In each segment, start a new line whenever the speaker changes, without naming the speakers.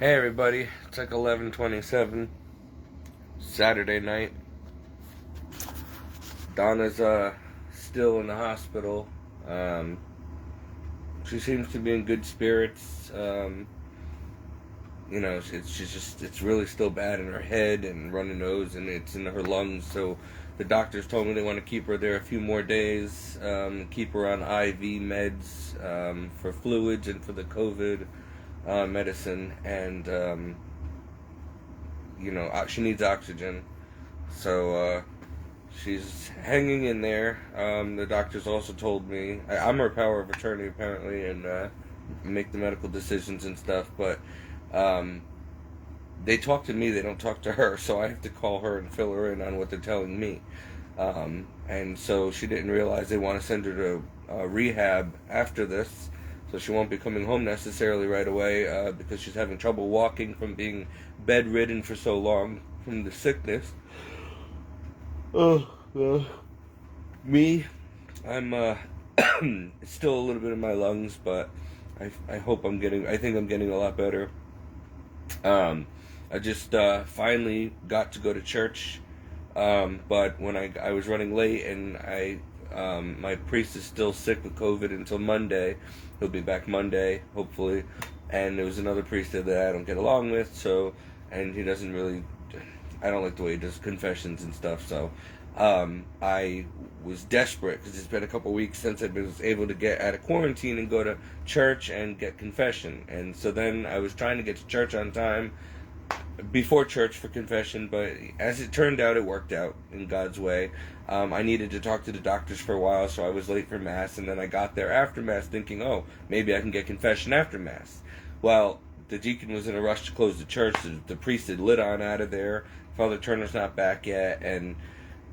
Hey everybody, it's like 11:27, Saturday night. Donna's still in the hospital. Um, she seems to be in good spirits. It's really still bad in her head and runny nose, and it's in her lungs. So the doctors told me they want to keep her there a few more days, keep her on IV meds for fluids and for the COVID medicine, and she needs oxygen. So she's hanging in there. The doctors also told me I'm her power of attorney apparently, and make the medical decisions and stuff. But they talk to me; they don't talk to her. So I have to call her and fill her in on what they're telling me. And so she didn't realize they want to send her to rehab after this. So she won't be coming home necessarily right away because she's having trouble walking from being bedridden for so long from the sickness. Me, I'm it's still a little bit in my lungs, but I think I'm getting a lot better. I just finally got to go to church, but when I was running late, and my priest is still sick with COVID until Monday. He'll be back Monday, hopefully. And there was another priest there that I don't get along with, and he doesn't really, I don't like the way he does confessions and stuff, so I was desperate because it's been a couple weeks since I was able to get out of quarantine and go to church and get confession. And so then I was trying to get to church on time before church for confession, but as it turned out, it worked out in God's way. I needed to talk to the doctors for a while, so I was late for Mass, and then I got there after Mass thinking, oh, maybe I can get confession after Mass. Well, the deacon was in a rush to close the church. The priest had lit on out of there. Father Turner's not back yet, and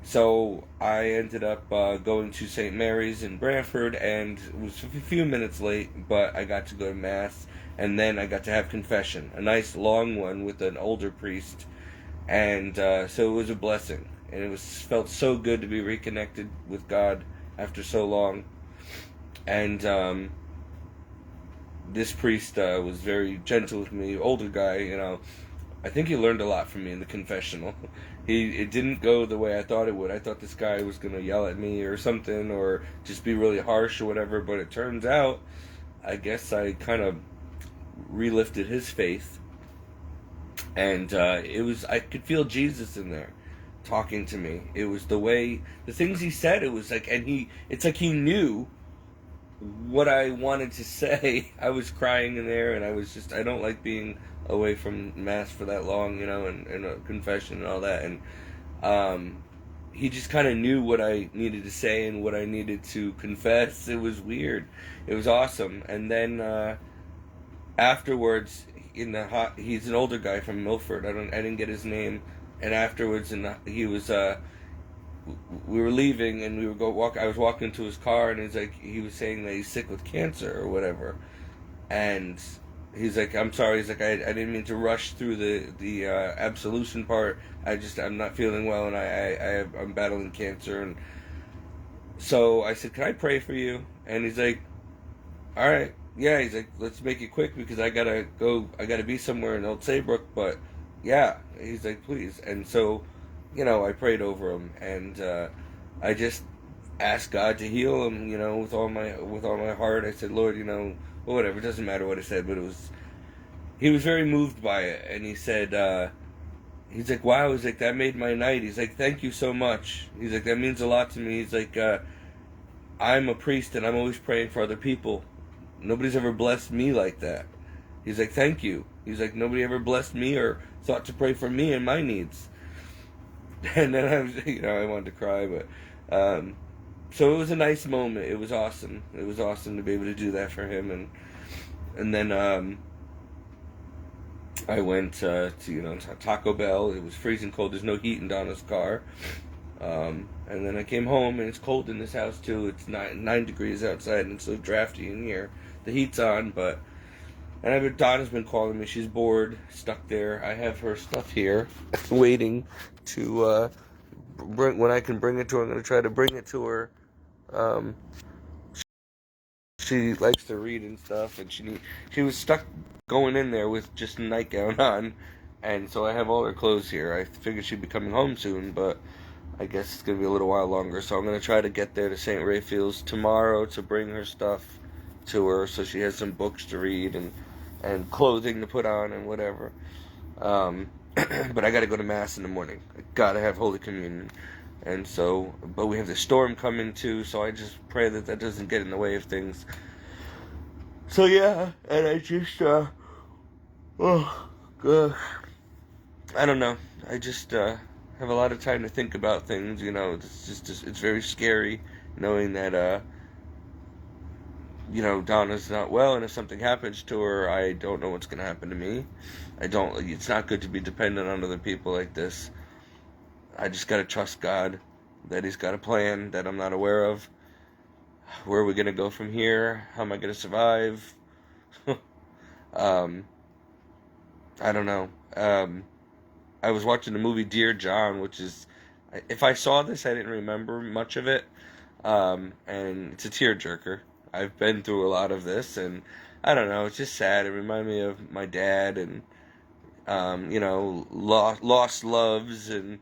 so I ended up going to St. Mary's in Brantford, and it was a few minutes late, but I got to go to Mass, and then I got to have confession, a nice long one with an older priest, and so it was a blessing, and felt so good to be reconnected with God after so long. And this priest was very gentle with me, older guy. I think he learned a lot from me in the confessional. It didn't go the way I thought it would. I thought this guy was going to yell at me or something, or just be really harsh or whatever, but it turns out, I guess I kind of relifted his faith, and I could feel Jesus in there talking to me. It was the things he said, it was like, it's like he knew what I wanted to say. I was crying in there, and I don't like being away from Mass for that long, and a confession and all that, and he just kind of knew what I needed to say and what I needed to confess. It was weird. It was awesome. And then afterwards, he's an older guy from Milford. I didn't get his name. And afterwards, he was we were leaving, and I was walking to his car, and he was saying that he's sick with cancer or whatever, and he's like, I'm sorry. He's like, I didn't mean to rush through the absolution part. I'm not feeling well, and I'm battling cancer. And so I said, can I pray for you? And he's like, all right, yeah. He's like, let's make it quick because I gotta be somewhere in Old Saybrook, but yeah. He's like, please. And so, I prayed over him, and I just asked God to heal him, with all my heart. I said, Lord, whatever, it doesn't matter what I said, but he was very moved by it, and he said, he's like, wow, he's like, that made my night. He's like, thank you so much. He's like, that means a lot to me. He's like, I'm a priest, and I'm always praying for other people. Nobody's ever blessed me like that. He's like, thank you. He's like, nobody ever blessed me or thought to pray for me and my needs. And then I wanted to cry, but so it was a nice moment. It was awesome. It was awesome to be able to do that for him, and then I went to Taco Bell. It was freezing cold. There's no heat in Donna's car. And then I came home, and it's cold in this house too. It's 9 degrees outside, and it's so drafty in here. The heat's on, and Donna's been calling me. She's bored, stuck there. I have her stuff here, waiting to when I can bring it to her. I'm going to try to bring it to her. She likes to read and stuff, and she was stuck going in there with just a nightgown on, and so I have all her clothes here. I figured she'd be coming home soon, but I guess it's gonna be a little while longer. So I'm gonna try to get there to St. Raphael's tomorrow to bring her stuff to her, so she has some books to read and clothing to put on and whatever. But I gotta go to mass in the morning. I gotta have Holy Communion. And so, but we have the storm coming too, so I just pray that that doesn't get in the way of things. So yeah, and I just, oh, gosh, I don't know. I just, have a lot of time to think about things, it's just, it's very scary knowing that, Donna's not well, and if something happens to her, I don't know what's gonna happen to me. It's not good to be dependent on other people like this. I just gotta trust God that He's got a plan that I'm not aware of. Where are we gonna go from here? How am I gonna survive? um, I don't know. I was watching the movie Dear John, which is, if I saw this, I didn't remember much of it. And it's a tearjerker. I've been through a lot of this, and I don't know, it's just sad. It reminded me of my dad and, lost loves, and,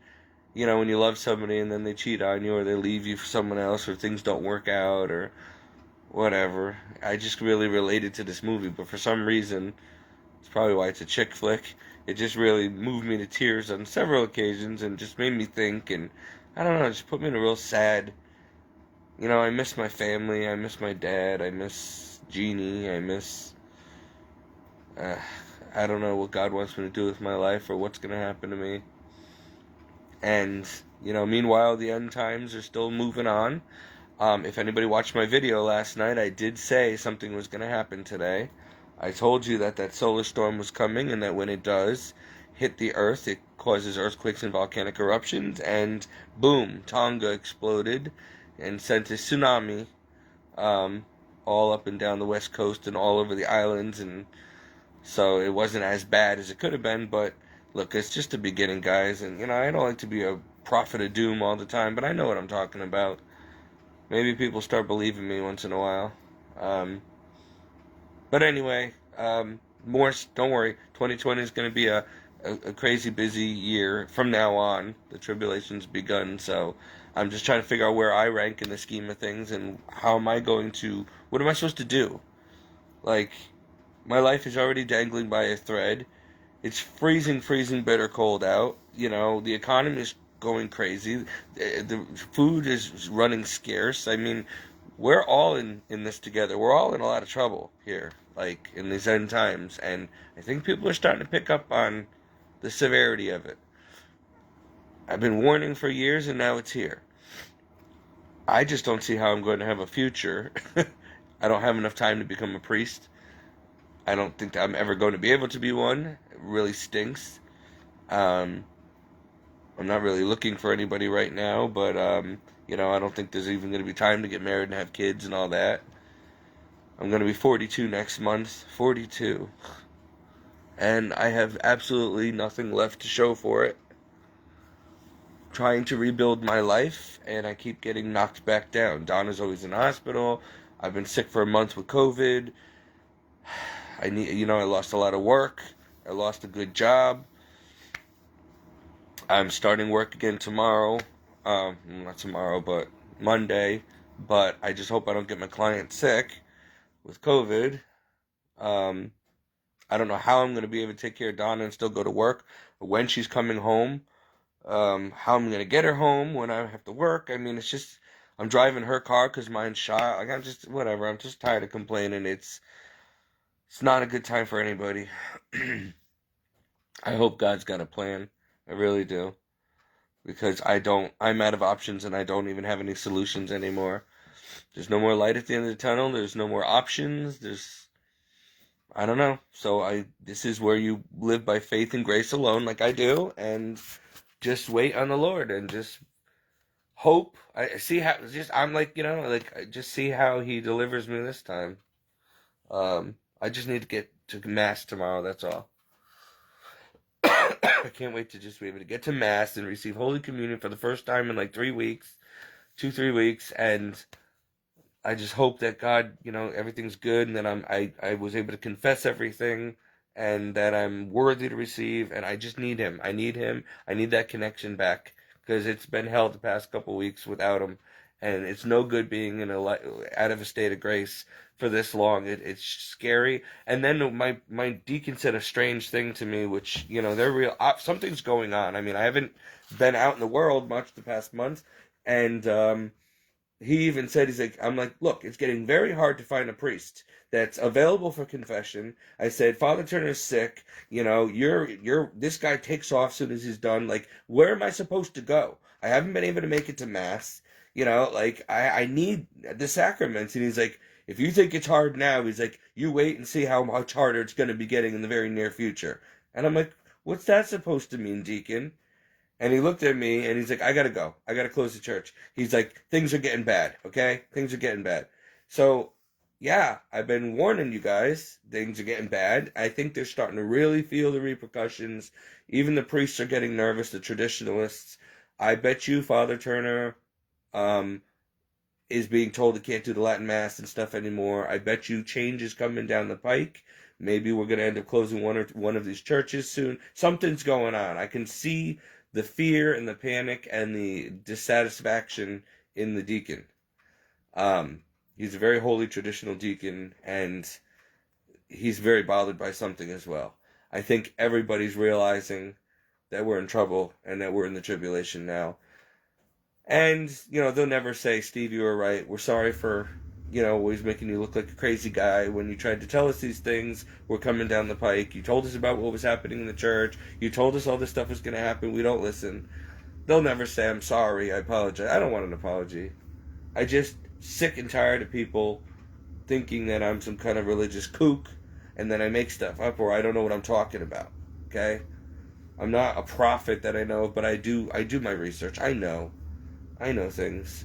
when you love somebody and then they cheat on you or they leave you for someone else or things don't work out or whatever. I just really related to this movie, but for some reason, it's probably why it's a chick flick. It just really moved me to tears on several occasions and just made me think, and I don't know, it just put me in a real sad. I miss my family, I miss my dad, I miss Jeannie, uh, I don't know what God wants me to do with my life or what's going to happen to me. And, meanwhile, the end times are still moving on. If anybody watched my video last night, I did say something was going to happen today. I told you that solar storm was coming, and that when it does hit the Earth, it causes earthquakes and volcanic eruptions, and boom, Tonga exploded and sent a tsunami all up and down the west coast and all over the islands, and so it wasn't as bad as it could have been, but look, it's just the beginning, guys, and I don't like to be a prophet of doom all the time, but I know what I'm talking about. Maybe people start believing me once in a while. But anyway, more. Don't worry. 2020 is going to be a crazy busy year from now on. The tribulation's begun, so I'm just trying to figure out where I rank in the scheme of things and how am I going to. What am I supposed to do? Like, my life is already dangling by a thread. It's freezing, bitter cold out. The economy is going crazy. The food is running scarce. I mean, we're all in this together. We're all in a lot of trouble here, like in these end times. And I think people are starting to pick up on the severity of it. I've been warning for years, and now it's here. I just don't see how I'm going to have a future. I don't have enough time to become a priest. I don't think that I'm ever going to be able to be one. It really stinks. I'm not really looking for anybody right now, but, I don't think there's even going to be time to get married and have kids and all that. I'm going to be 42 next month. 42. And I have absolutely nothing left to show for it. Trying to rebuild my life, and I keep getting knocked back down. Donna's always in the hospital. I've been sick for a month with COVID. I lost a lot of work. I lost a good job. I'm starting work again tomorrow. Not tomorrow, but Monday. But I just hope I don't get my client sick with COVID. I don't know how I'm going to be able to take care of Donna and still go to work. When she's coming home. How I'm going to get her home when I have to work. I mean, it's just, I'm driving her car because mine's shot. Like, whatever. I'm just tired of complaining. It's not a good time for anybody. I hope God's got a plan. I really do. Because I'm out of options and I don't even have any solutions anymore. There's no more light at the end of the tunnel. There's no more options. I don't know. So this is where you live by faith and grace alone, like I do, and just wait on the Lord and just hope. I see how, I'm like, just see how He delivers me this time. I just need to get to Mass tomorrow, that's all. I can't wait to just be able to get to Mass and receive Holy Communion for the first time in like 3 weeks, 3 weeks, and I just hope that God, everything's good, and that I was able to confess everything, and that I'm worthy to receive, and I just need him. I need him. I need that connection back because it's been hell the past couple weeks without him, and it's no good being out of a state of grace for this long. It's scary. And then my deacon said a strange thing to me, which they're real. Something's going on. I mean, I haven't been out in the world much the past month, and he even said, I'm like, look, it's getting very hard to find a priest that's available for confession. I said, Father Turner's sick. This guy takes off soon as he's done. Like, where am I supposed to go? I haven't been able to make it to Mass. I need the sacraments. And he's like, if you think it's hard now, he's like, you wait and see how much harder it's going to be getting in the very near future. And I'm like, what's that supposed to mean, Deacon? And he looked at me and he's like, I gotta go. I gotta close the church. He's like, things are getting bad, okay? Things are getting bad. So, yeah, I've been warning you guys. Things are getting bad. I think they're starting to really feel the repercussions. Even the priests are getting nervous, the traditionalists. I bet you Father Turner is being told he can't do the Latin Mass and stuff anymore. I bet you change is coming down the pike. Maybe we're going to end up closing one of these churches soon. Something's going on. I can see the fear and the panic and the dissatisfaction in the deacon. He's a very holy traditional deacon, and he's very bothered by something as well. I think everybody's realizing that we're in trouble and that we're in the tribulation now. And, they'll never say, Steve, you were right. We're sorry for, always making you look like a crazy guy when you tried to tell us these things. We're coming down the pike. You told us about what was happening in the church. You told us all this stuff was going to happen. We don't listen. They'll never say, I'm sorry. I apologize. I don't want an apology. I just sick and tired of people thinking that I'm some kind of religious kook and then I make stuff up or I don't know what I'm talking about. Okay? I'm not a prophet that I know, but I do my research. I know things.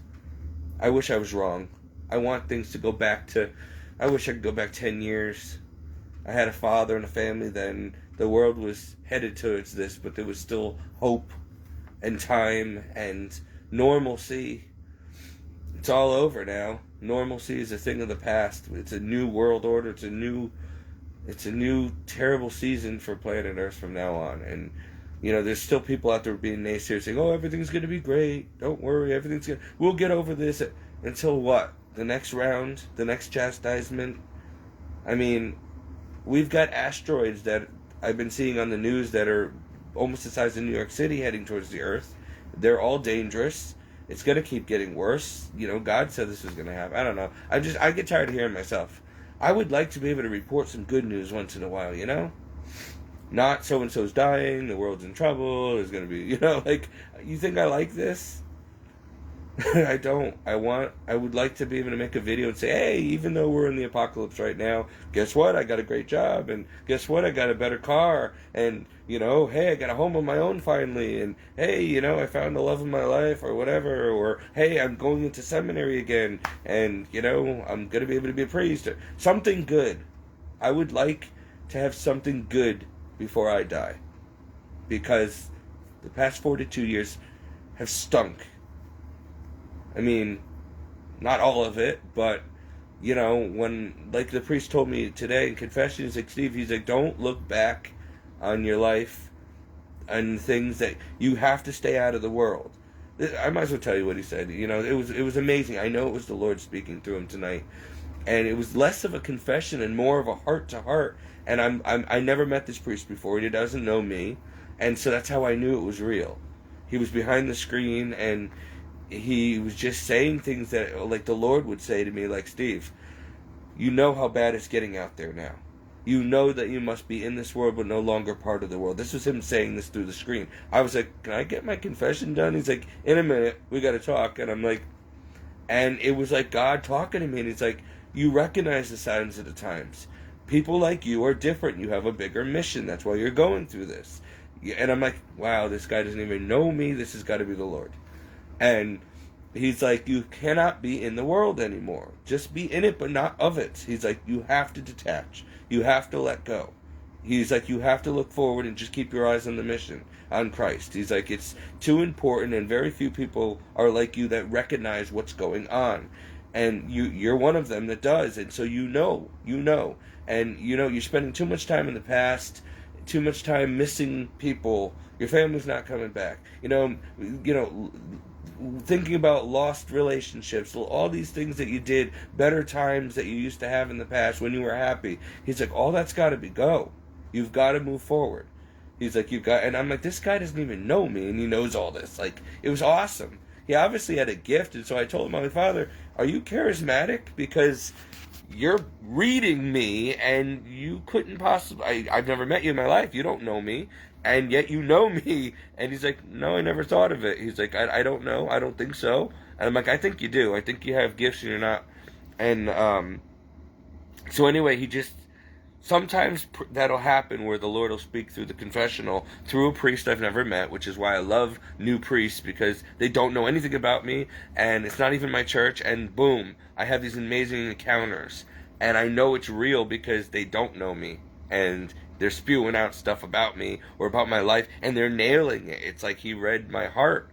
I wish I was wrong. I want things to go back to... I wish I could go back 10 years. I had a father and a family then. The world was headed towards this, but there was still hope and time and normalcy. It's all over now. Normalcy is a thing of the past. It's a new world order. It's a new terrible season for planet Earth from now on. And there's still people out there being naysayers saying, oh, everything's going to be great. Don't worry, we'll get over this. Until what? The next round? The next chastisement? I mean, we've got asteroids that I've been seeing on the news that are almost the size of New York City heading towards the Earth. They're all dangerous. It's going to keep getting worse. God said this was going to happen. I don't know. I get tired of hearing myself. I would like to be able to report some good news once in a while, Not so-and-so's dying, the world's in trouble, there's going to be, you think I like this? I don't. I would like to be able to make a video and say, hey, even though we're in the apocalypse right now, guess what? I got a great job, and guess what? I got a better car, and, hey, I got a home of my own finally, and, hey, I found the love of my life, or whatever, or, hey, I'm going into seminary again, and, I'm going to be able to be a priest, or something good. I would like to have something good before I die, because the past 42 years have stunk. I mean, not all of it, but, when, like the priest told me today in confession, he's like, Steve, don't look back on your life and things that you have to stay out of the world. I might as well tell you what he said. It was amazing. I know it was the Lord speaking through him tonight. And it was less of a confession and more of a heart-to-heart. And I never met this priest before. He doesn't know me. And so that's how I knew it was real. He was behind the screen, and he was just saying things that, like, the Lord would say to me, like, Steve, you know how bad it's getting out there now. You know that you must be in this world but no longer part of the world. This was him saying this through the screen. I was like, can I get my confession done? He's like, in a minute, we got to talk. And I'm like, and it was like God talking to me, and he's like, you recognize the signs of the times. People like you are different. You have a bigger mission. That's why you're going through this. And I'm like, wow, this guy doesn't even know me. This has got to be the Lord. And he's like, you cannot be in the world anymore. Just be in it, but not of it. He's like, you have to detach. You have to let go. He's like, you have to look forward and just keep your eyes on the mission, on Christ. He's like, it's too important, and very few people are like you that recognize what's going on. And you're one of them that does. And so you know. and you're spending too much time in the past, too much time missing people. Your family's not coming back. Thinking about lost relationships, all these things that you did, better times that you used to have in the past when you were happy. He's like, all that's got to go. You've got to move forward. He's like, and I'm like, this guy doesn't even know me, and he knows all this. Like, it was awesome. He obviously had a gift, and so I told him, my Father, are you charismatic? Because you're reading me, and you couldn't possibly, I've never met you in my life, you don't know me, and yet you know me. And he's like, no, I never thought of it. He's like, I don't know, I don't think so. And I'm like, I think you do. I think you have gifts, and you're not. And so anyway, sometimes that'll happen where the Lord will speak through the confessional through a priest I've never met, which is why I love new priests, because they don't know anything about me, and it's not even my church, and boom, I have these amazing encounters, and I know it's real because they don't know me, and they're spewing out stuff about me or about my life, and they're nailing it. It's like he read my heart.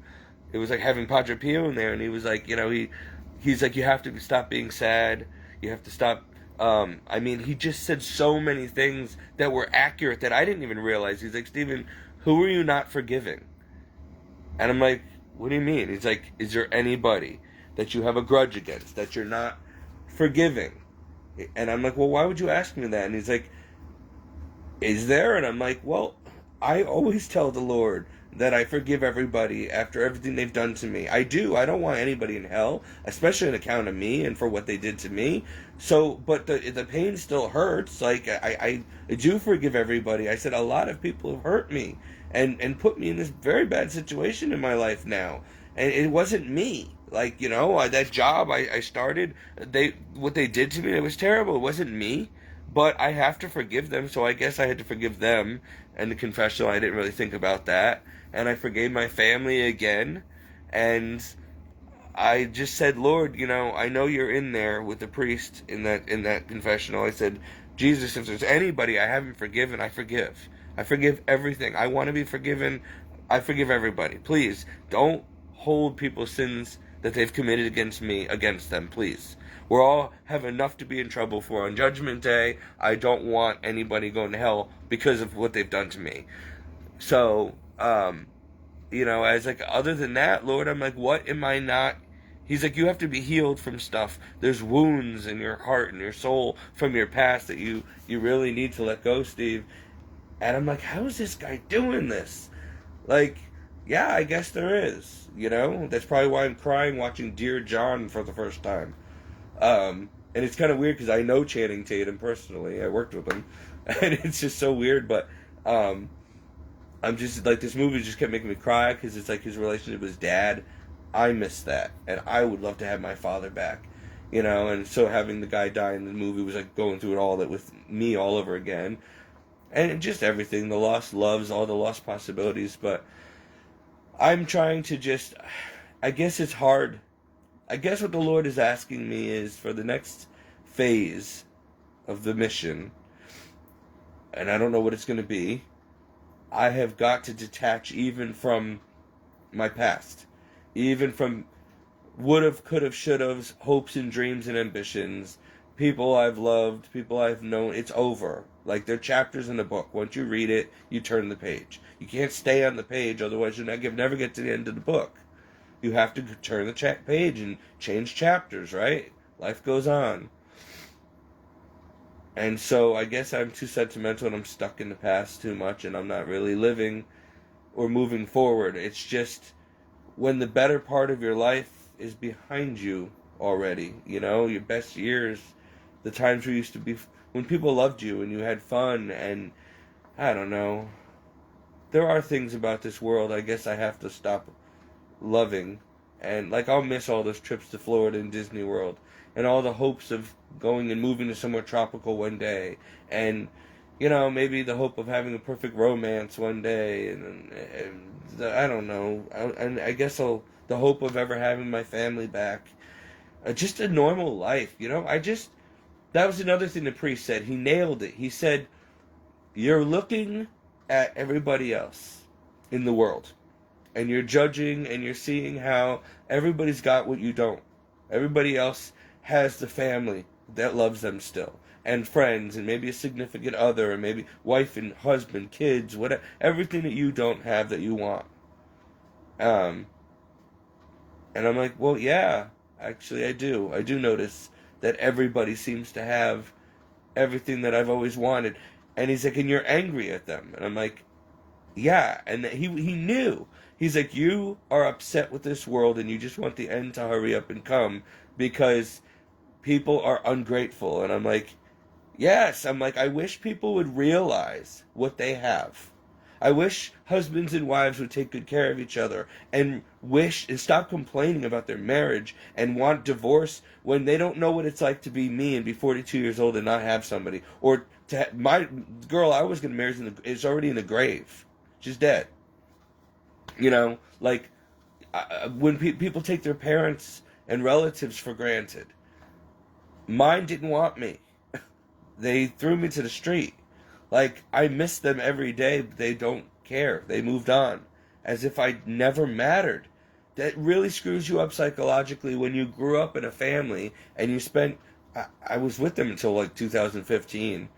It was like having Padre Pio in there, and he was like, he's like, you have to stop being sad, you have to stop. He just said so many things that were accurate that I didn't even realize. He's like, Stephen, who are you not forgiving? And I'm like, what do you mean? He's like, is there anybody that you have a grudge against, that you're not forgiving? And I'm like, well, why would you ask me that? And he's like, is there? And I'm like, well, I always tell the Lord that I forgive everybody after everything they've done to me. I do. I don't want anybody in hell, especially on account of me and for what they did to me. So, but the pain still hurts. Like, I do forgive everybody. I said, a lot of people have hurt me and put me in this very bad situation in my life now. And it wasn't me. Like, that job I started, what they did to me, it was terrible. It wasn't me. But I have to forgive them, so I guess I had to forgive them. And the confessional, I didn't really think about that. And I forgave my family again. And I just said, Lord, I know you're in there with the priest in that confessional. I said, Jesus, if there's anybody I haven't forgiven, I forgive. I forgive everything. I want to be forgiven. I forgive everybody. Please, don't hold people's sins that they've committed against me against them, please. We all have enough to be in trouble for on Judgment Day. I don't want anybody going to hell because of what they've done to me. So, as like, other than that, Lord, I'm like, what am I not? He's like, you have to be healed from stuff. There's wounds in your heart and your soul from your past that you really need to let go, Steve. And I'm like, how is this guy doing this? Like, yeah, I guess there is. That's probably why I'm crying watching Dear John for the first time. And it's kind of weird because I know Channing Tatum personally. I worked with him. And it's just so weird. But I'm just, like, this movie just kept making me cry because it's like his relationship with his dad. I miss that. And I would love to have my father back. And so having the guy die in the movie was like going through it all, that with me all over again. And just everything. The lost loves, all the lost possibilities. But I'm trying to just, I guess it's hard. I guess what the Lord is asking me is for the next phase of the mission, and I don't know what it's going to be, I have got to detach even from my past, even from would've, could've, should've, hopes and dreams and ambitions, people I've loved, people I've known. It's over. Like, they're chapters in a book. Once you read it, you turn the page. You can't stay on the page, otherwise you'll never get to the end of the book. You have to turn the page and change chapters, right? Life goes on. And so I guess I'm too sentimental and I'm stuck in the past too much and I'm not really living or moving forward. It's just when the better part of your life is behind you already, your best years, the times we used to be, when people loved you and you had fun, and I don't know. There are things about this world I guess I have to stop loving, and like, I'll miss all those trips to Florida and Disney World and all the hopes of going and moving to somewhere tropical one day, and maybe the hope of having a perfect romance one day, and I don't know, and I guess the hope of ever having my family back, just a normal life. That was another thing the priest said. He nailed it. He said, you're looking at everybody else in the world, and you're judging, and you're seeing how everybody's got what you don't. Everybody else has the family that loves them still. and friends and maybe a significant other and maybe wife and husband, kids, whatever, everything that you don't have that you want. Um, and I'm like, well, yeah, actually, I do. I do notice that everybody seems to have everything that I've always wanted. And he's like, and you're angry at them. And I'm like, yeah. And he knew. He's like, you are upset with this world and you just want the end to hurry up and come because people are ungrateful. And I'm like, yes. I'm like, I wish people would realize what they have. I wish husbands and wives would take good care of each other and stop complaining about their marriage and want divorce when they don't know what it's like to be me and be 42 years old and not have somebody. Or my girl I was going to marry is already in the grave. She's dead. You know, like when people take their parents and relatives for granted. Mine didn't want me. They threw me to the street. Like, I miss them every day, but they don't care. They moved on. As if I never mattered. That really screws you up psychologically when you grew up in a family and you spent... I was with them until like 2015.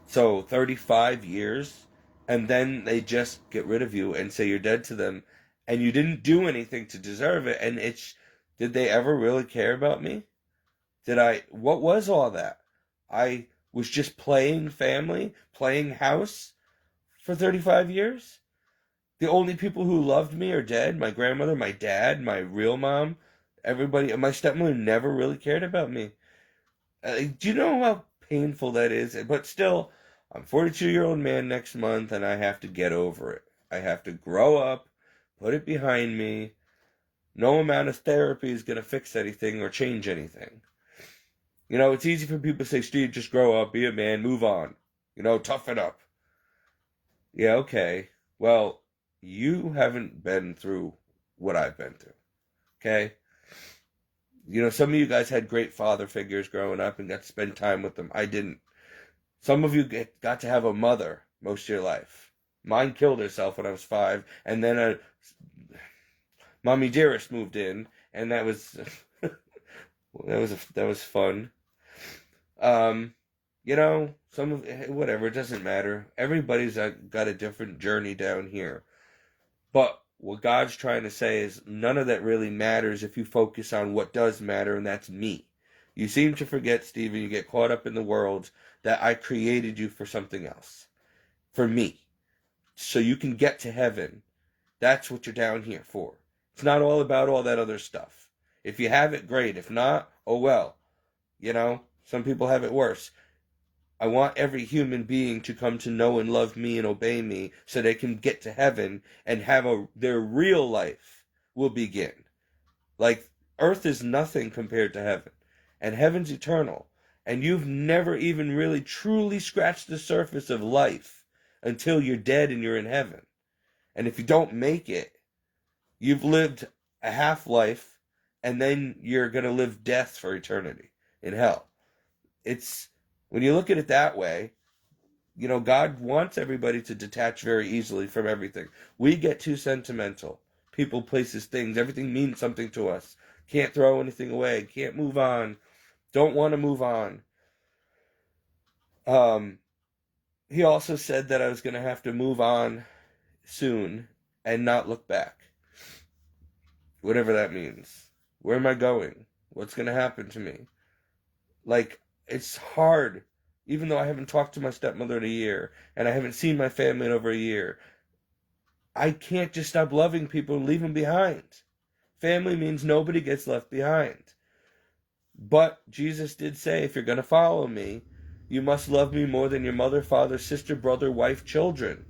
So 35 years. And then they just get rid of you and say you're dead to them. And you didn't do anything to deserve it. And did they ever really care about me? What was all that? I was just playing family, playing house for 35 years. The only people who loved me are dead. My grandmother, my dad, my real mom, everybody. My stepmother never really cared about me. Do you know how painful that is? But still, I'm a 42-year-old man next month, and I have to get over it. I have to grow up, put it behind me. No amount of therapy is going to fix anything or change anything. You know, it's easy for people to say, Steve, just grow up, be a man, move on. You know, toughen up. Yeah, okay. Well, you haven't been through what I've been through. Okay? You know, some of you guys had great father figures growing up and got to spend time with them. I didn't. Some of you got to have a mother most of your life. Mine killed herself when I was 5, and then Mommy Dearest moved in, and that was that was fun. You know, whatever, it doesn't matter. Everybody's got a different journey down here. But what God's trying to say is none of that really matters if you focus on what does matter, and that's me. You seem to forget, Stephen, you get caught up in the world, that I created you for something else. For me. So you can get to heaven. That's what you're down here for. It's not all about all that other stuff. If you have it, great. If not, oh well. You know, some people have it worse. I want every human being to come to know and love me and obey me so they can get to heaven and have their real life will begin. Like, earth is nothing compared to heaven. And heaven's eternal. And you've never even really truly scratched the surface of life until you're dead and you're in heaven. And if you don't make it, you've lived a half life and then you're going to live death for eternity in hell. When you look at it that way, you know, God wants everybody to detach very easily from everything. We get too sentimental. People, places, things, everything means something to us. Can't throw anything away. Can't move on. Don't want to move on. He also said that I was going to have to move on soon and not look back. Whatever that means. Where am I going? What's going to happen to me? Like, it's hard, even though I haven't talked to my stepmother in a year, and I haven't seen my family in over a year. I can't just stop loving people and leave them behind. Family means nobody gets left behind. But Jesus did say, if you're going to follow me, you must love me more than your mother, father, sister, brother, wife, children.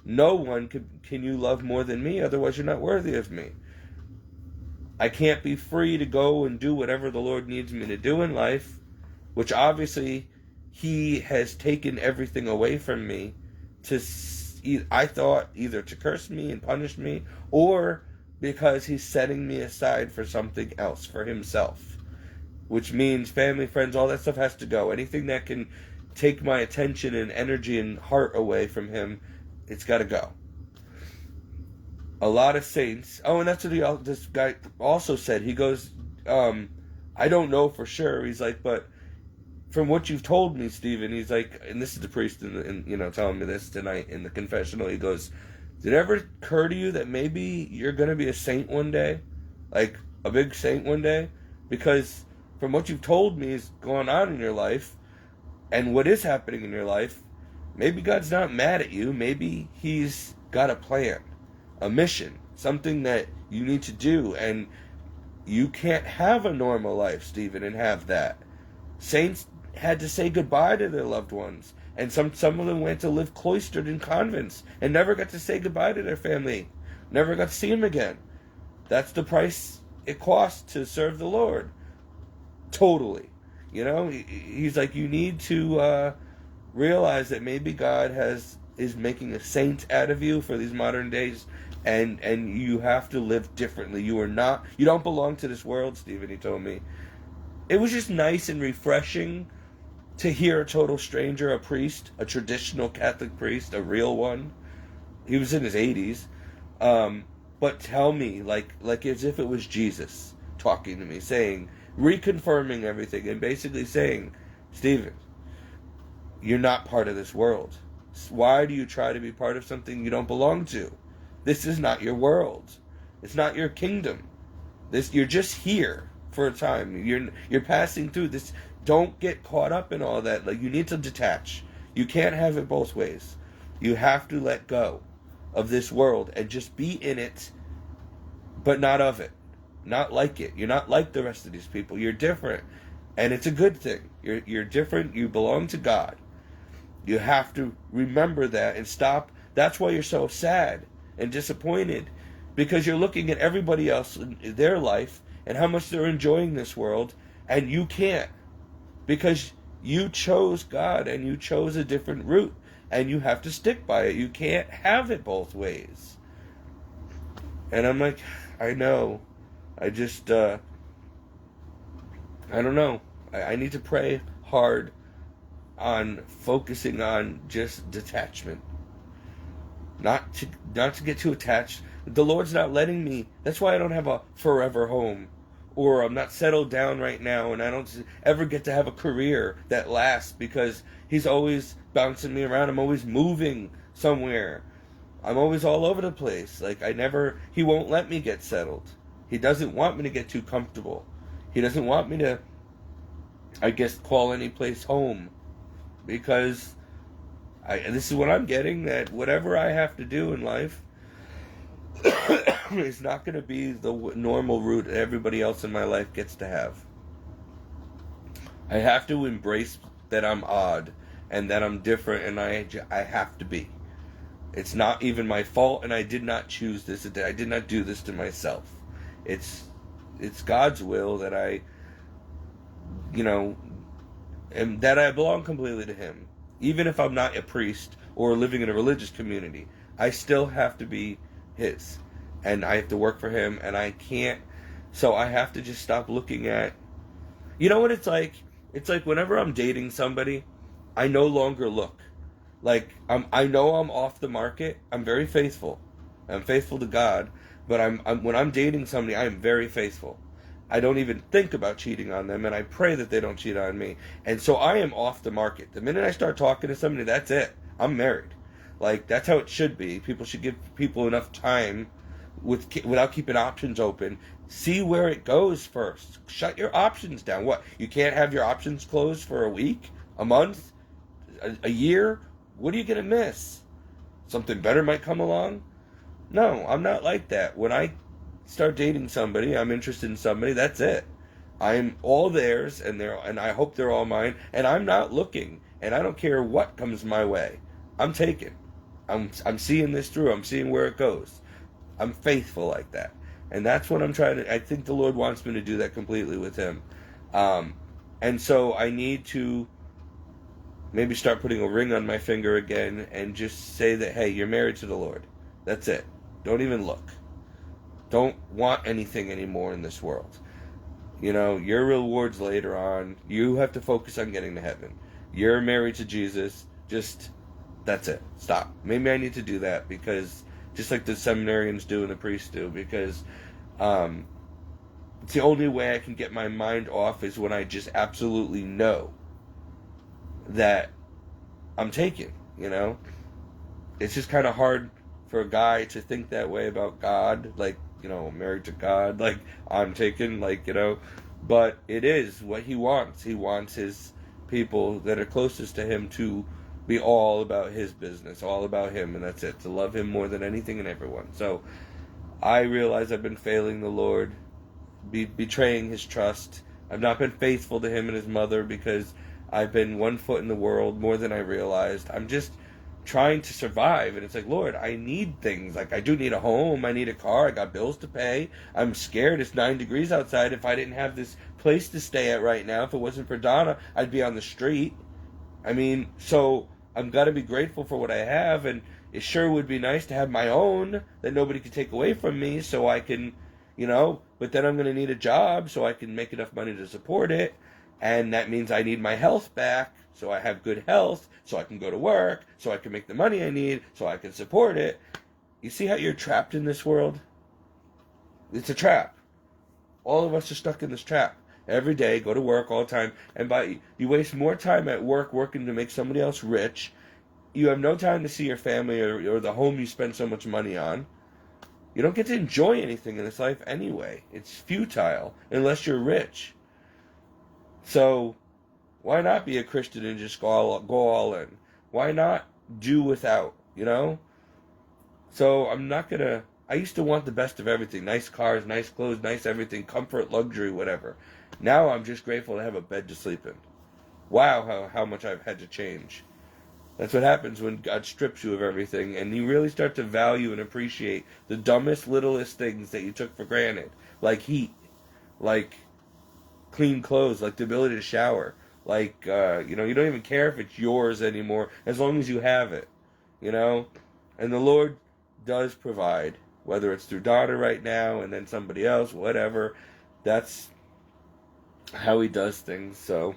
No one can you love more than me, otherwise you're not worthy of me. I can't be free to go and do whatever the Lord needs me to do in life, which obviously he has taken everything away from me I thought either to curse me and punish me, or because he's setting me aside for something else, for himself. Which means family, friends, all that stuff has to go. Anything that can take my attention and energy and heart away from him, it's got to go. A lot of saints... Oh, and that's what this guy also said. He goes, I don't know for sure. He's like, but from what you've told me, Stephen, he's like, and this is the priest, telling me this tonight in the confessional. He goes, "Did it ever occur to you that maybe you're gonna be a saint one day, like a big saint one day? Because from what you've told me is going on in your life, and what is happening in your life, maybe God's not mad at you. Maybe He's got a plan, a mission, something that you need to do, and you can't have a normal life, Stephen, and have that. Saints had to say goodbye to their loved ones, and some of them went to live cloistered in convents and never got to say goodbye to their family, never got to see them again. That's the price it costs to serve the Lord. Totally. He's like, you need to realize that maybe God is making a saint out of you for these modern days, and you have to live differently. You don't belong to this world, Stephen," he told me. It was just nice and refreshing to hear a total stranger, a priest, a traditional Catholic priest, a real one. He was in his 80s, but tell me, like as if it was Jesus talking to me, reconfirming everything, and basically saying, "Stephen, you're not part of this world. Why do you try to be part of something you don't belong to? This is not your world. It's not your kingdom. You're just here for a time. You're passing through this. Don't get caught up in all that. Like, you need to detach. You can't have it both ways. You have to let go of this world and just be in it, but not of it. Not like it. You're not like the rest of these people. You're different, and it's a good thing. You're different. You belong to God. You have to remember that and stop. That's why you're so sad and disappointed, because you're looking at everybody else in their life and how much they're enjoying this world, and you can't, because you chose God and you chose a different route, and you have to stick by it. You can't have it both ways." And I'm like, I know. I just, I don't know. I need to pray hard on focusing on just detachment. Not to get too attached. The Lord's not letting me. That's why I don't have a forever home. Or I'm not settled down right now, and I don't ever get to have a career that lasts, because He's always bouncing me around. I'm always moving somewhere. I'm always all over the place. Like, He won't let me get settled. He doesn't want me to get too comfortable. He doesn't want me to, I guess, call any place home. Because this is what I'm getting, that whatever I have to do in life is not going to be the normal route everybody else in my life gets to have. I have to embrace that I'm odd and that I'm different, and I have to be. It's not even my fault, and I did not choose this. I did not do this to myself. It's God's will that and that I belong completely to Him. Even if I'm not a priest or living in a religious community, I still have to be His. And I have to work for Him, and I can't. So I have to just stop looking at. You know what it's like? It's like whenever I'm dating somebody, I no longer look. Like, I know I'm off the market. I'm very faithful. I'm faithful to God. But when I'm dating somebody, I am very faithful. I don't even think about cheating on them, and I pray that they don't cheat on me. And so I am off the market. The minute I start talking to somebody, that's it. I'm married. Like, that's how it should be. People should give people enough time without keeping options open. See where it goes first. Shut your options down. What? You can't have your options closed for a week, a month, a year? What are you going to miss? Something better might come along? No, I'm not like that. When I start dating somebody, I'm interested in somebody, that's it. I'm all theirs, and I hope they're all mine, and I'm not looking, and I don't care what comes my way. I'm taken. I'm seeing this through. I'm seeing where it goes. I'm faithful like that. And that's what I'm trying to. I think the Lord wants me to do that completely with Him. And so I need to maybe start putting a ring on my finger again and just say that, hey, you're married to the Lord. That's it. Don't even look. Don't want anything anymore in this world. Your rewards later on. You have to focus on getting to heaven. You're married to Jesus. That's it. Stop. Maybe I need to do that, because just like the seminarians do and the priests do, because it's the only way I can get my mind off is when I just absolutely know that I'm taking, you know? It's just kind of hard for a guy to think that way about God, like, married to God, like, I'm taken, like, but it is what he wants. He wants his people that are closest to him to be all about his business, all about him, and that's it, to love him more than anything and everyone. So I realize I've been failing the Lord, betraying his trust. I've not been faithful to him and his mother because I've been one foot in the world more than I realized. I'm just trying to survive, and it's like, Lord, I need things. Like, I do need a home, I need a car, I got bills to pay. I'm scared, it's 9 degrees outside. If I didn't have this place to stay at right now, if it wasn't for Donna, I'd be on the street. I mean, so I'm gotta be grateful for what I have, and it sure would be nice to have my own that nobody could take away from me, so I can, but then I'm gonna need a job so I can make enough money to support it, and that means I need my health back, so I have good health, so I can go to work, so I can make the money I need, so I can support it. You see how you're trapped in this world? It's a trap. All of us are stuck in this trap. Every day, go to work all the time, and you waste more time at work working to make somebody else rich. You have no time to see your family or the home you spend so much money on. You don't get to enjoy anything in this life anyway. It's futile unless you're rich. So why not be a Christian and just go all in? Why not do without, So I used to want the best of everything. Nice cars, nice clothes, nice everything, comfort, luxury, whatever. Now I'm just grateful to have a bed to sleep in. Wow, how much I've had to change. That's what happens when God strips you of everything, and you really start to value and appreciate the dumbest, littlest things that you took for granted. Like heat, like clean clothes, like the ability to shower. Like, you don't even care if it's yours anymore, as long as you have it, And the Lord does provide, whether it's through Donna right now and then somebody else, whatever. That's how he does things. So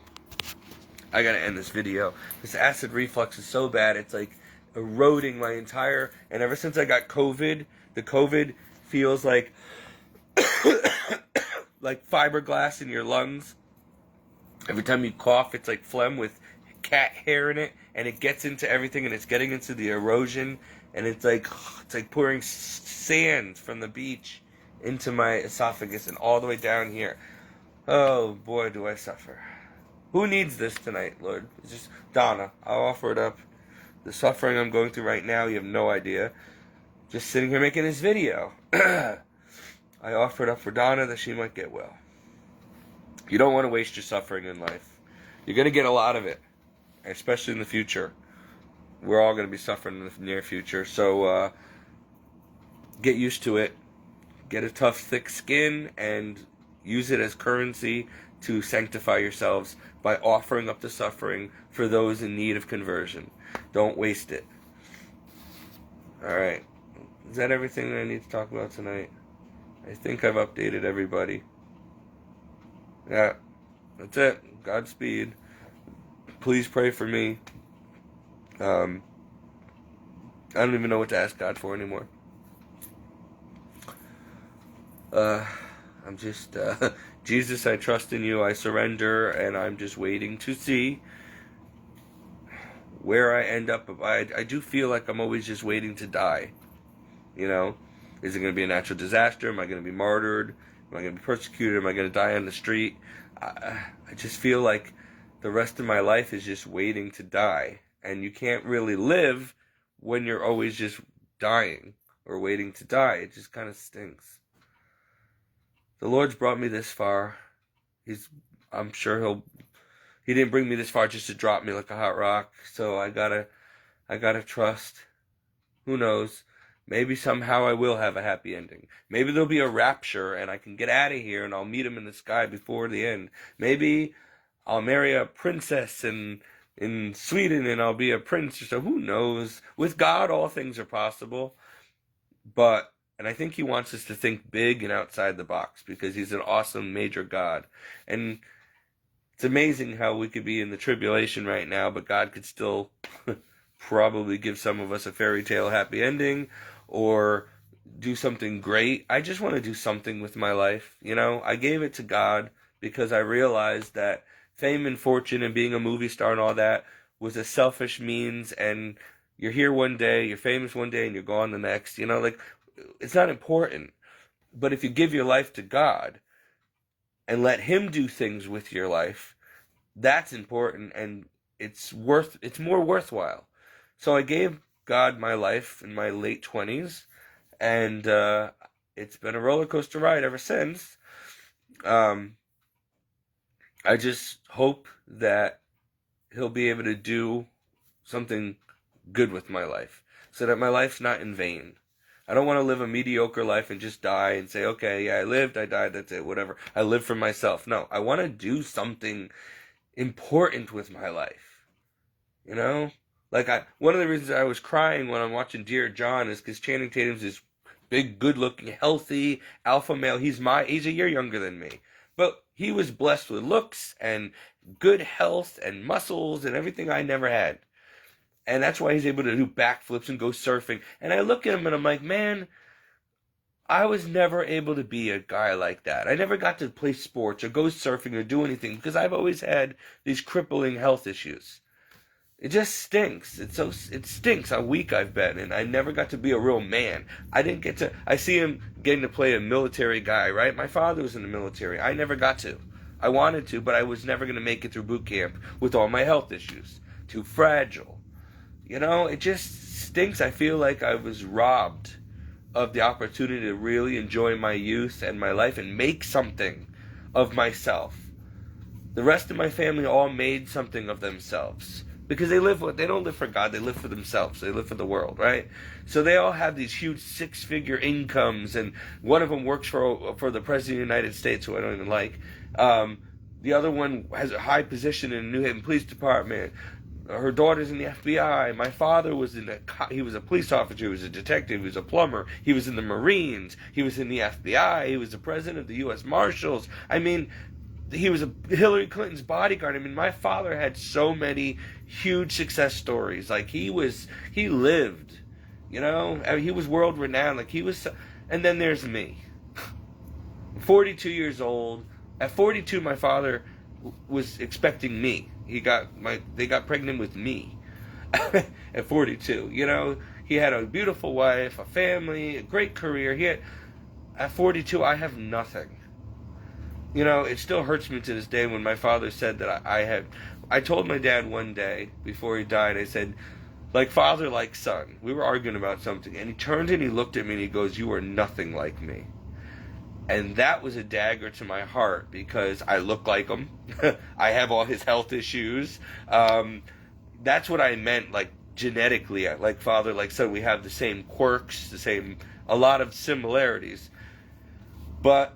I gotta end this video. This acid reflux is so bad, it's like eroding my entire, and ever since I got COVID, the COVID feels like like fiberglass in your lungs. Every time you cough, it's like phlegm with cat hair in it, and it gets into everything, and it's getting into the erosion, and it's like pouring sand from the beach into my esophagus and all the way down here. Oh boy, do I suffer. Who needs this tonight, Lord? It's just Donna. I'll offer it up. The suffering I'm going through right now, you have no idea. Just sitting here making this video. I offer it up for Donna that she might get well. You don't want to waste your suffering in life. You're going to get a lot of it, especially in the future. We're all going to be suffering in the near future. So get used to it. Get a tough, thick skin and use it as currency to sanctify yourselves by offering up the suffering for those in need of conversion. Don't waste it. Alright. Is that everything that I need to talk about tonight? I think I've updated everybody. Yeah, that's it. Godspeed. Please pray for me. I don't even know what to ask God for anymore. I'm just, Jesus, I trust in you, I surrender, and I'm just waiting to see where I end up. I do feel like I'm always just waiting to die. Is it going to be a natural disaster? Am I going to be martyred? Am I going to be persecuted? Am I going to die on the street? I just feel like the rest of my life is just waiting to die. And you can't really live when you're always just dying or waiting to die. It just kind of stinks. The Lord's brought me this far. I'm sure he didn't bring me this far just to drop me like a hot rock. So I gotta trust. Who knows? Maybe somehow I will have a happy ending. Maybe there'll be a rapture and I can get out of here and I'll meet him in the sky before the end. Maybe I'll marry a princess in Sweden and I'll be a prince. So who knows? With God, all things are possible. And I think he wants us to think big and outside the box because he's an awesome major God. And it's amazing how we could be in the tribulation right now, but God could still probably give some of us a fairy tale happy ending or do something great. I just want to do something with my life. I gave it to God because I realized that fame and fortune and being a movie star and all that was a selfish means, and you're here one day, you're famous one day, and you're gone the next. Like, it's not important. But if you give your life to God and let Him do things with your life, that's important, and it's more worthwhile. So I gave God my life in my late 20s, and it's been a roller coaster ride ever since. Um, I just hope that He'll be able to do something good with my life, so that my life's not in vain. I don't want to live a mediocre life and just die and say, okay, yeah, I lived, I died, that's it, whatever. I live for myself. No, I want to do something important with my life. Like, one of the reasons I was crying when I'm watching Dear John is because Channing Tatum's this big, good-looking, healthy alpha male. He's a year younger than me, but he was blessed with looks and good health and muscles and everything I never had. And that's why he's able to do backflips and go surfing. And I look at him and I'm like, man, I was never able to be a guy like that. I never got to play sports or go surfing or do anything because I've always had these crippling health issues. It just stinks. It stinks how weak I've been, and I never got to be a real man. I see him getting to play a military guy, right? My father was in the military. I never got to. I wanted to, but I was never going to make it through boot camp with all my health issues. Too fragile. It just stinks. I feel like I was robbed of the opportunity to really enjoy my youth and my life and make something of myself. The rest of my family all made something of themselves because they don't live for God, they live for themselves. They live for the world, right? So they all have these huge 6-figure incomes, and one of them works for the President of the United States, who I don't even like. The other one has a high position in the New Haven Police Department. Her daughter's in the FBI. My father he was a police officer, he was a detective, he was a plumber, he was in the Marines, he was in the FBI, he was the president of the U.S. Marshals. I mean, he was Hillary Clinton's bodyguard. I mean, my father had so many huge success stories. Like, he lived, I mean, he was world renowned. Like, and then there's me. 42 years old. At 42, my father was expecting me. They got pregnant with me at 42. He had a beautiful wife, a family, a great career. At 42, I have nothing. It still hurts me to this day when my father said that I told my dad one day before he died, I said, like father, like son. We were arguing about something, and he turned and he looked at me and he goes, you are nothing like me. And that was a dagger to my heart because I look like him. I have all his health issues. That's what I meant, like genetically, like father, like son. We have the same quirks, a lot of similarities. But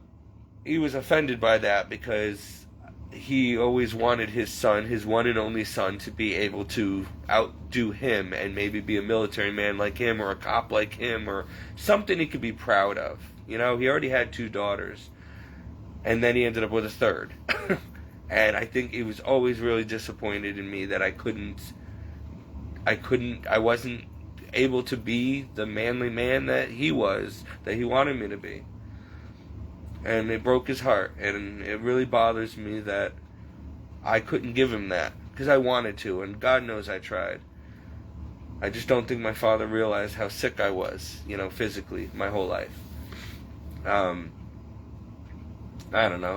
he was offended by that because he always wanted his son, his one and only son, to be able to outdo him and maybe be a military man like him or a cop like him or something he could be proud of. He already had 2 daughters, and then he ended up with a third. And I think he was always really disappointed in me that I wasn't able to be the manly man that he wanted me to be. And it broke his heart, and it really bothers me that I couldn't give him that, because I wanted to, and God knows I tried. I just don't think my father realized how sick I was, physically, my whole life. I don't know,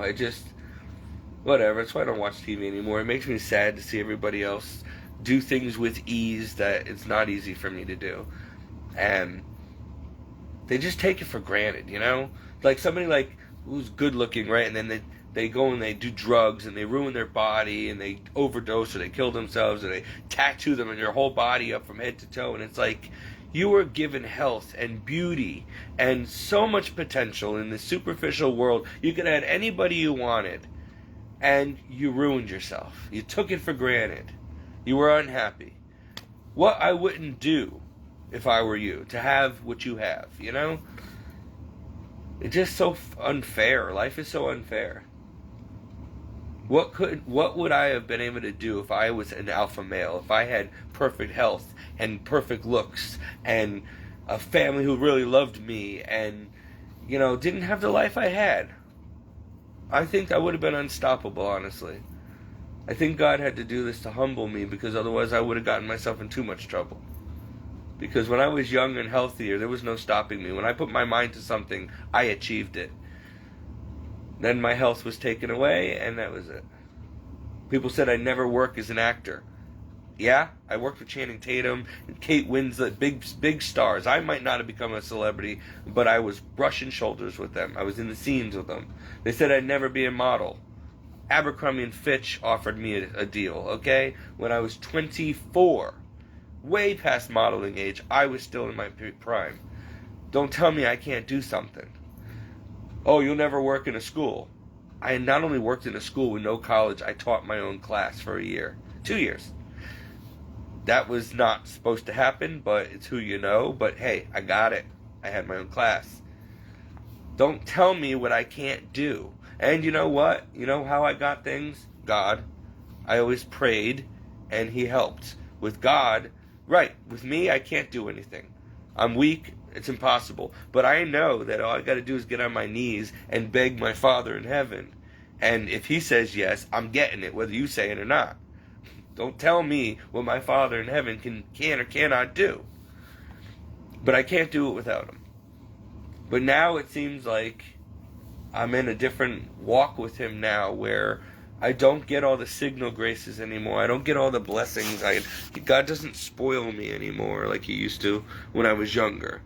whatever, that's why I don't watch TV anymore. It makes me sad to see everybody else do things with ease that it's not easy for me to do. And they just take it for granted, Like somebody who's good looking, right? And then they go and they do drugs and they ruin their body and they overdose or they kill themselves or they tattoo them and their whole body up from head to toe. And it's like, you were given health and beauty and so much potential in the superficial world. You could have had anybody you wanted, and you ruined yourself. You took it for granted. You were unhappy. What I wouldn't do if I were you, to have what you have, It's just so unfair. Life is so unfair. What would I have been able to do if I was an alpha male? If I had perfect health and perfect looks and a family who really loved me and, didn't have the life I had? I think I would have been unstoppable, honestly. I think God had to do this to humble me, because otherwise I would have gotten myself in too much trouble. Because when I was young and healthier, there was no stopping me. When I put my mind to something, I achieved it. Then my health was taken away, and that was it. People said I'd never work as an actor. Yeah, I worked with Channing Tatum and Kate Winslet, big stars. I might not have become a celebrity, but I was brushing shoulders with them. I was in the scenes with them. They said I'd never be a model. Abercrombie and Fitch offered me a deal, okay? When I was 24, way past modeling age, I was still in my prime. Don't tell me I can't do something. Oh, you'll never work in a school. I not only worked in a school with no college, I taught my own class for a year. 2 years. That was not supposed to happen, but it's who you know. But hey, I got it. I had my own class. Don't tell me what I can't do. And you know what? You know how I got things? God. I always prayed, and He helped. With God, right, with me, I can't do anything. I'm weak. It's impossible. But I know that all I got to do is get on my knees and beg my Father in heaven. And if He says yes, I'm getting it, whether you say it or not. Don't tell me what my Father in heaven can or cannot do. But I can't do it without Him. But now it seems like I'm in a different walk with Him now, where I don't get all the signal graces anymore. I don't get all the blessings. God doesn't spoil me anymore like He used to when I was younger.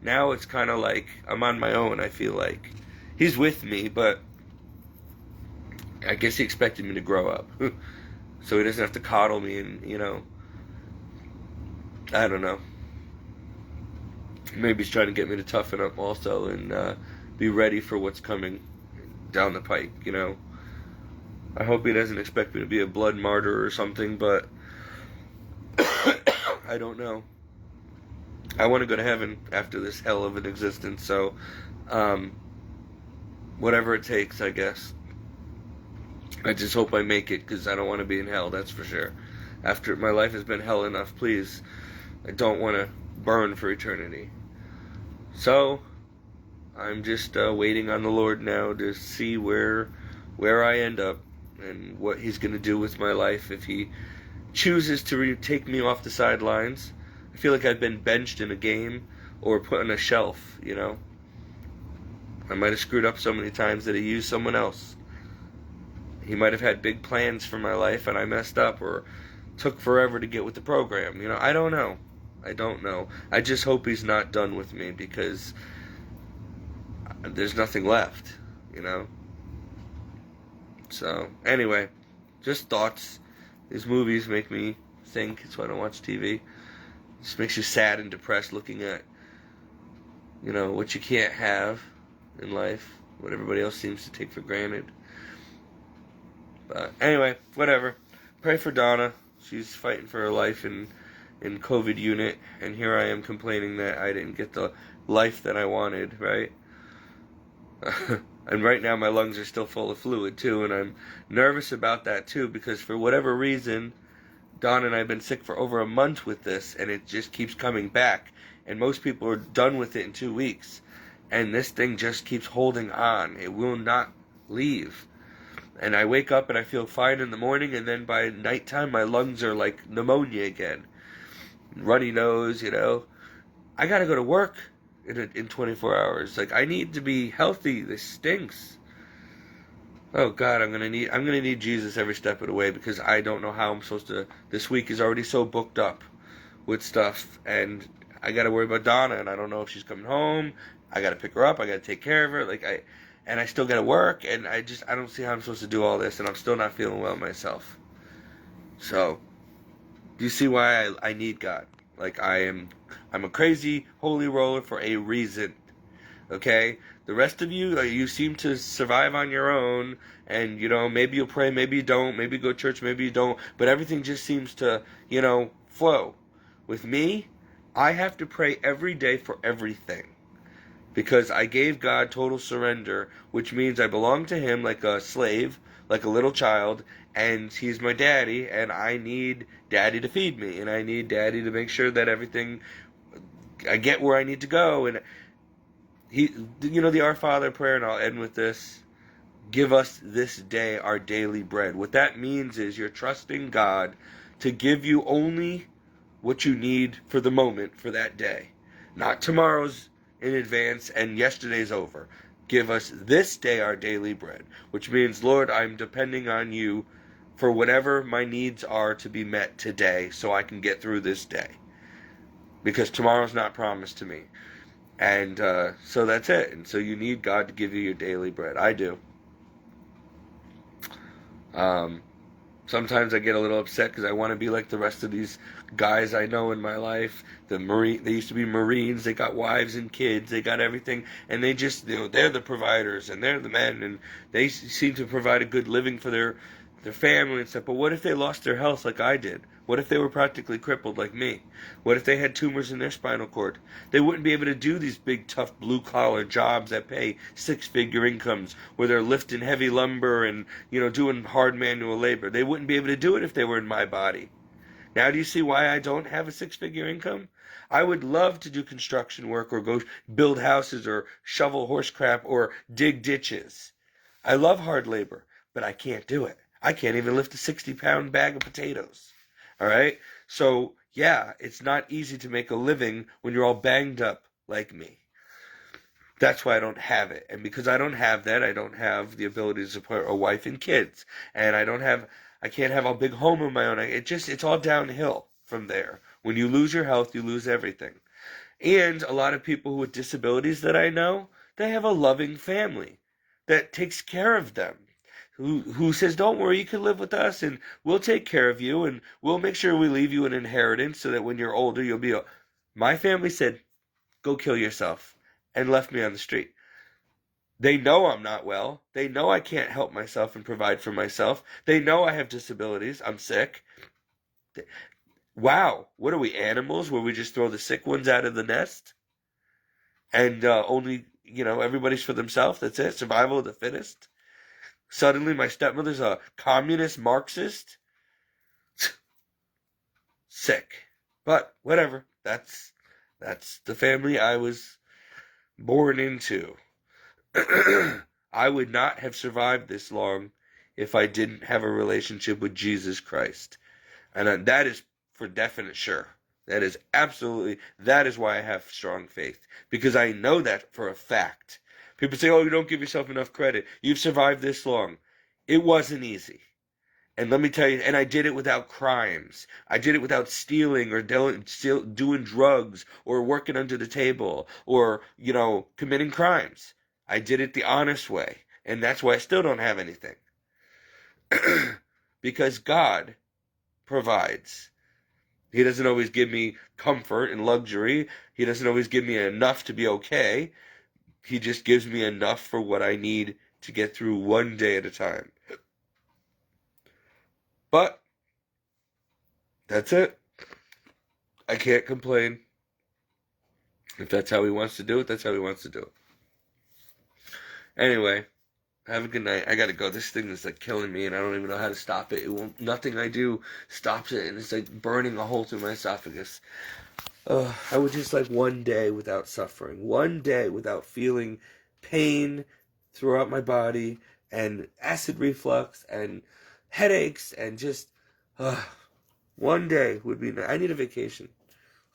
Now it's kind of like I'm on my own, I feel like. He's with me, but I guess He expected me to grow up. So He doesn't have to coddle me and, I don't know. Maybe He's trying to get me to toughen up also and be ready for what's coming down the pike, I hope He doesn't expect me to be a blood martyr or something, but I don't know. I want to go to heaven after this hell of an existence, so whatever it takes, I guess. I just hope I make it, because I don't want to be in hell, that's for sure. After my life has been hell enough, please. I don't want to burn for eternity. So, I'm just waiting on the Lord now to see where I end up and what He's going to do with my life if He chooses to take me off the sidelines. I feel like I've been benched in a game or put on a shelf, I might have screwed up so many times that He used someone else. He might have had big plans for my life and I messed up or took forever to get with the program. I don't know. I just hope He's not done with me, because there's nothing left, So, anyway, just thoughts. These movies make me think. That's why I don't watch TV. It just makes you sad and depressed looking at, what you can't have in life, what everybody else seems to take for granted. But anyway, whatever. Pray for Donna. She's fighting for her life in COVID unit, and here I am complaining that I didn't get the life that I wanted, right? And right now my lungs are still full of fluid too, and I'm nervous about that too, because for whatever reason, Don and I have been sick for over a month with this, and it just keeps coming back. And most people are done with it in 2 weeks, and this thing just keeps holding on. It will not leave. And I wake up and I feel fine in the morning, and then by nighttime my lungs are like pneumonia again. Runny nose, I gotta go to work in 24 hours. Like, I need to be healthy. This stinks. Oh God, I'm gonna need Jesus every step of the way, because I don't know how I'm supposed to. This week is already so booked up with stuff, and I gotta worry about Donna, and I don't know if she's coming home. I gotta pick her up. I gotta take care of her. And I still gotta work, and I don't see how I'm supposed to do all this, and I'm still not feeling well myself. So, do you see why I need God? I'm a crazy holy roller for a reason. Okay? The rest of you, you seem to survive on your own, and, maybe you'll pray, maybe you don't, maybe you go to church, maybe you don't, but everything just seems to, flow. With me, I have to pray every day for everything. Because I gave God total surrender, which means I belong to Him like a slave, like a little child, and He's my daddy, and I need daddy to feed me, and I need daddy to make sure that everything, I get where I need to go, and the Our Father prayer, and I'll end with this. give us this day our daily bread. What that means is you're trusting God to give you only what you need for the moment, for that day. Not tomorrow's in advance and yesterday's over. Give us this day our daily bread, which means, Lord, I'm depending on you for whatever my needs are to be met today so I can get through this day. Because tomorrow's not promised to me. And so that's it. And so you need God to give you your daily bread. I do. Sometimes I get a little upset because I want to be like the rest of these guys I know in my life. They used to be Marines. They got wives and kids. They got everything, and they just, they're the providers and they're the men, and they seem to provide a good living for their family and stuff. But what if they lost their health like I did? What if they were practically crippled like me? What if they had tumors in their spinal cord? They wouldn't be able to do these big, tough, blue-collar jobs that pay six-figure incomes, where they're lifting heavy lumber and, doing hard manual labor. They wouldn't be able to do it if they were in my body. Now do you see why I don't have a six-figure income? I would love to do construction work or go build houses or shovel horse crap or dig ditches. I love hard labor, but I can't do it. I can't even lift a 60-pound bag of potatoes. All right? So, yeah, it's not easy to make a living when you're all banged up like me. That's why I don't have it. And because I don't have that, I don't have the ability to support a wife and kids. And I can't have a big home of my own. It's all downhill from there. When you lose your health, you lose everything. And a lot of people with disabilities that I know, they have a loving family that takes care of them. Who says, don't worry, you can live with us and we'll take care of you and we'll make sure we leave you an inheritance so that when you're older you'll be My family said, go kill yourself, and left me on the street. They know I'm not well. They know I can't help myself and provide for myself. They know I have disabilities. I'm sick. Wow, what are we, animals, where we just throw the sick ones out of the nest? And only, everybody's for themselves. That's it. Survival of the fittest. Suddenly my stepmother's a communist Marxist. Sick. But whatever. That's the family I was born into. I would not have survived this long if I didn't have a relationship with Jesus Christ. And that is for definite sure. That is why I have strong faith. Because I know that for a fact. People say, oh, you don't give yourself enough credit. You've survived this long. It wasn't easy. And let me tell you, and I did it without crimes. I did it without stealing or doing drugs or working under the table or, committing crimes. I did it the honest way. And that's why I still don't have anything. Because God provides. He doesn't always give me comfort and luxury. He doesn't always give me enough to be okay. He just gives me enough for what I need to get through one day at a time. But that's it. I can't complain. If that's how he wants to do it, that's how he wants to do it. Anyway, have a good night. I gotta go. This thing is like killing me and I don't even know how to stop it. Nothing I do stops it, and it's like burning a hole through my esophagus. I would just like one day without suffering. One day without feeling pain throughout my body and acid reflux and headaches and just one day would be nice. I need a vacation.